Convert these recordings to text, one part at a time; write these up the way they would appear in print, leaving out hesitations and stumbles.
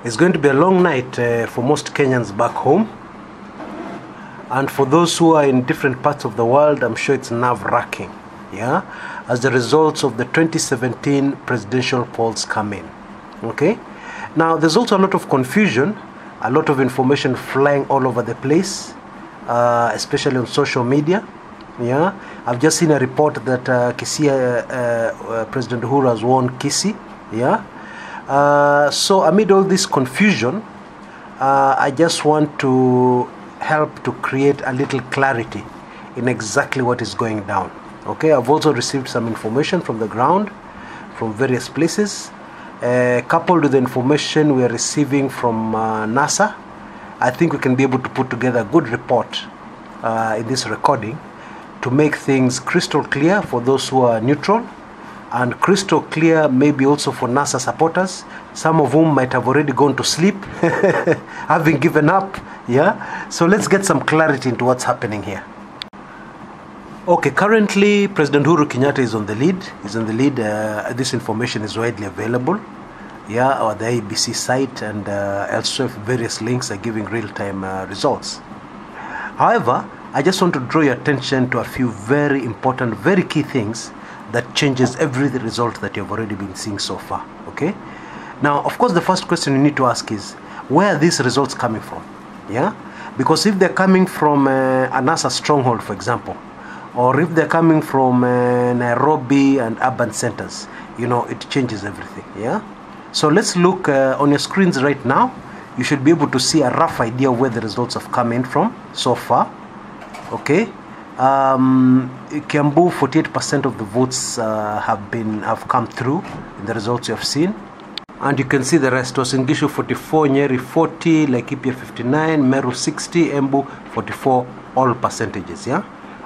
It's going to be a long night for most Kenyans back home. And for those who are in different parts of the world, I'm sure it's nerve-wracking, yeah, as the results of the 2017 presidential polls come in, okay? Now, there's also a lot of confusion, a lot of information flying all over the place, especially on social media, yeah? I've just seen a report that President Uhuru has won Kisii, yeah? So amid all this confusion, I just want to help to create a little clarity in exactly what is going down. Okay, I've also received some information from the ground, from various places, coupled with the information we are receiving from NASA. I think we can be able to put together a good report in this recording to make things crystal clear for those who are neutral, and crystal clear maybe also for NASA supporters, some of whom might have already gone to sleep, having given up, yeah? So let's get some clarity into what's happening here. Okay, currently President Uhuru Kenyatta is on the lead. He's on the lead. This information is widely available, yeah, on the ABC site, and elsewhere various links are giving real-time results. However, I just want to draw your attention to a few very important, very key things that changes every result that you've already been seeing so far, okay? Now, of course, the first question you need to ask is, where are these results coming from, yeah? Because if they're coming from a NASA stronghold, for example, or if they're coming from Nairobi and urban centers, you know, it changes everything, yeah? So let's look on your screens right now. You should be able to see a rough idea of where the results have come in from so far, okay? Kiambu, 48% of the votes have come through in the results you have seen, and you can see the rest. Uasin Gishu 44, Nyeri 40, Laikipia 59, Meru 60, Embu 44, all percentages, yeah,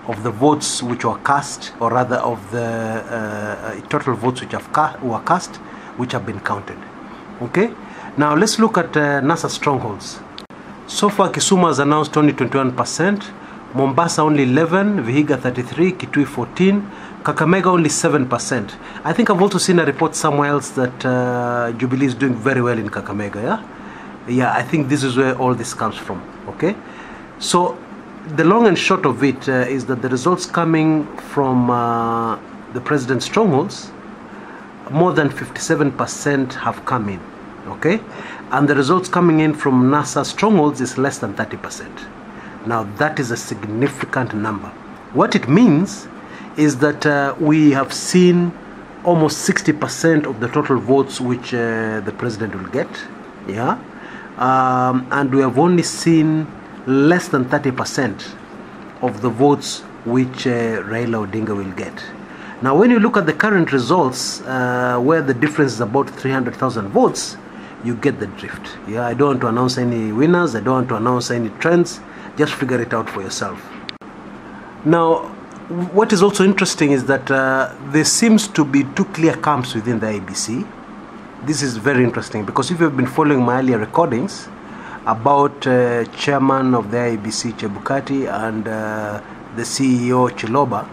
of the votes which were cast, or rather of the total votes which were cast, which have been counted. Okay, now let's look at NASA strongholds. So far, Kisumu has announced only 21%. Mombasa only 11, Vihiga 33, Kitui 14, Kakamega only 7%. I think I've also seen a report somewhere else that Jubilee is doing very well in Kakamega, yeah? Yeah, I think this is where all this comes from, okay? So, the long and short of it is that the results coming from the president's strongholds, more than 57% have come in, okay? And the results coming in from NASA strongholds is less than 30%. Now that is a significant number. What it means is that we have seen almost 60% of the total votes which the president will get, yeah, and we have only seen less than 30% of the votes which Raila Odinga will get. Now when you look at the current results, where the difference is about 300,000 votes, you get the drift. Yeah, I don't want to announce any winners, I don't want to announce any trends. Just figure it out for yourself. Now, what is also interesting is that there seems to be two clear camps within the IEBC. This is very interesting because if you've been following my earlier recordings about chairman of the IEBC Chebukati and the CEO Chiloba,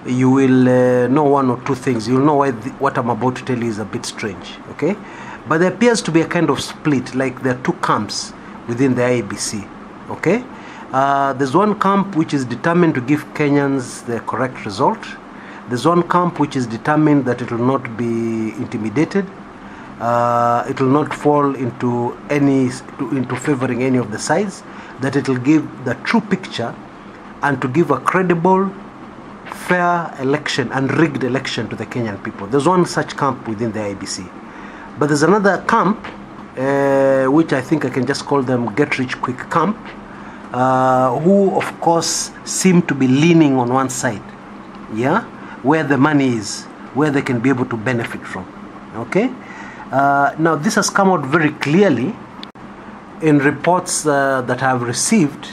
you will know one or two things. You'll know why what I'm about to tell you is a bit strange, okay? But there appears to be a kind of split, like there are two camps within the IEBC, okay? There's one camp which is determined to give Kenyans the correct result. There's one camp which is determined that it will not be intimidated. It will not fall into favoring any of the sides. That it will give the true picture and to give a credible, fair election and rigged election to the Kenyan people. There's one such camp within the IEBC. But there's another camp, which I think I can just call them get-rich-quick camp, who of course seem to be leaning on one side, yeah, where the money is, where they can be able to benefit from, okay? Now this has come out very clearly in reports that I have received,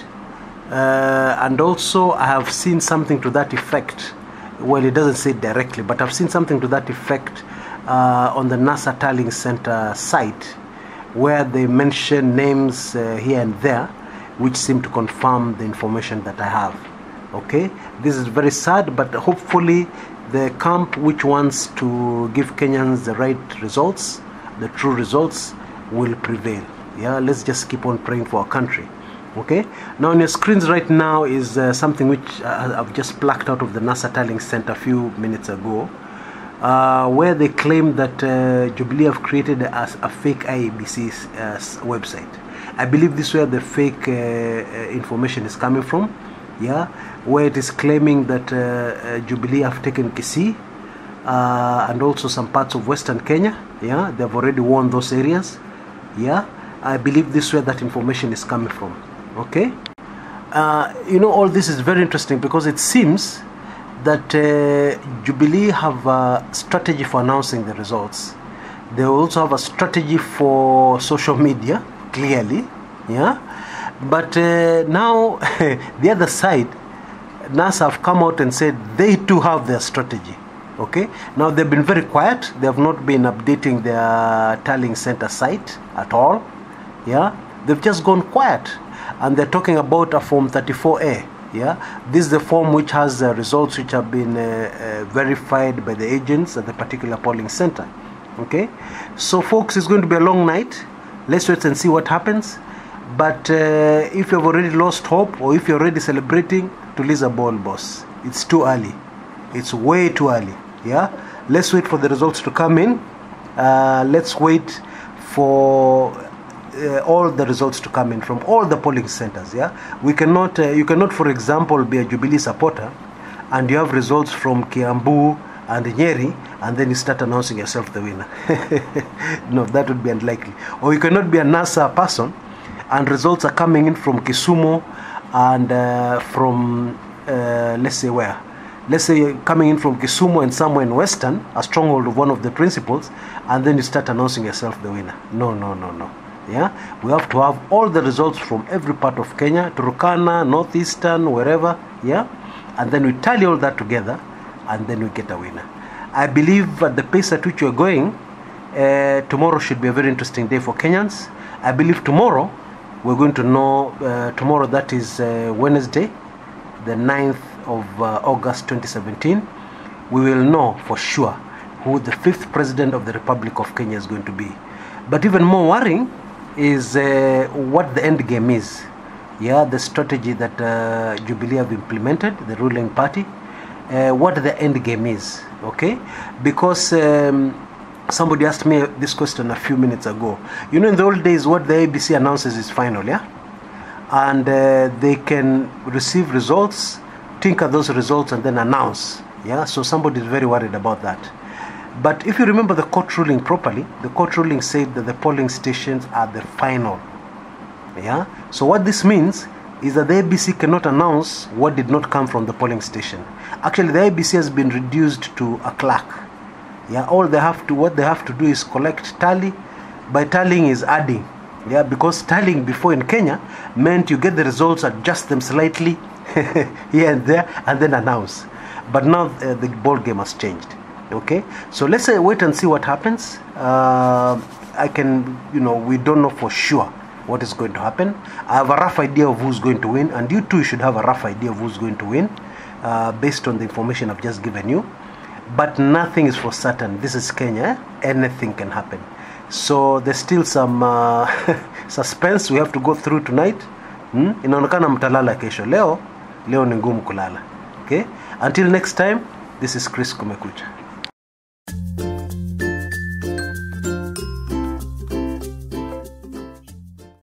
and also I have seen something to that effect. Well, it doesn't say it directly, but I've seen something to that effect on the NASA Tallying Center site, where they mention names here and there, which seem to confirm the information that I have. Okay, this is very sad, but hopefully the camp which wants to give Kenyans the right results, the true results, will prevail. Yeah, let's just keep on praying for our country. Okay, now on your screens right now is something which I've just plucked out of the NASA Tallying Center a few minutes ago, where they claim that Jubilee have created a fake IEBC website. I believe this is where the fake information is coming from. Yeah, where it is claiming that Jubilee have taken Kisii and also some parts of Western Kenya. Yeah, they've already won those areas. Yeah, I believe this is where that information is coming from. Okay, all this is very interesting because it seems that Jubilee have a strategy for announcing the results. They also have a strategy for social media, clearly. Yeah, but now the other side, NASA have come out and said they too have their strategy. Okay, now they've been very quiet. They have not been updating their tallying center site at all. Yeah, they've just gone quiet. And they're talking about a Form 34A. Yeah, this is the form which has results which have been verified by the agents at the particular polling center. Okay, so folks, it's going to be a long night. Let's wait and see what happens. But if you've already lost hope, or if you're already celebrating, to release a ball, boss. It's too early. It's way too early. Yeah, let's wait for the results to come in. Let's wait for all the results to come in from all the polling centers. Yeah, we cannot you cannot, for example, be a Jubilee supporter and you have results from Kiambu and Nyeri and then you start announcing yourself the winner. No, that would be unlikely. Or you cannot be a NASA person and results are coming in from Kisumu and from let's say where, let's say you're coming in from Kisumu and somewhere in Western, a stronghold of one of the principals, and then you start announcing yourself the winner. No. Yeah, we have to have all the results from every part of Kenya, Turkana, Northeastern, wherever. Yeah, and then we tally all that together, and then we get a winner. I believe at the pace at which we're going, tomorrow should be a very interesting day for Kenyans. I believe tomorrow we're going to know. Tomorrow, that is Wednesday, the 9th of August 2017. We will know for sure who the 5th president of the Republic of Kenya is going to be. But even more worrying is what the end game is. Yeah, the strategy that Jubilee have implemented, the ruling party, what the end game is. Okay, because somebody asked me this question a few minutes ago. In the old days, what the ABC announces is final. Yeah, and they can receive results, tinker those results, and then announce. Yeah, so somebody is very worried about that. But if you remember the court ruling properly, the court ruling said that the polling stations are the final. Yeah. So what this means is that the ABC cannot announce what did not come from the polling station. Actually, the ABC has been reduced to a clerk. Yeah. What they have to do is collect tally. By tallying is adding. Yeah. Because tallying before in Kenya meant you get the results, adjust them slightly here and there, and then announce. But now the ball game has changed. Okay, so let's say wait and see what happens. We don't know for sure what is going to happen. I have a rough idea of who's going to win, and you too should have a rough idea of who's going to win based on the information I've just given you. But nothing is for certain. This is Kenya. Anything can happen. So there's still some suspense we have to go through tonight. Inaonekana mtalala kesho. Leo ni ngumu kulala. Okay, until next time, this is Chris Kumekucha.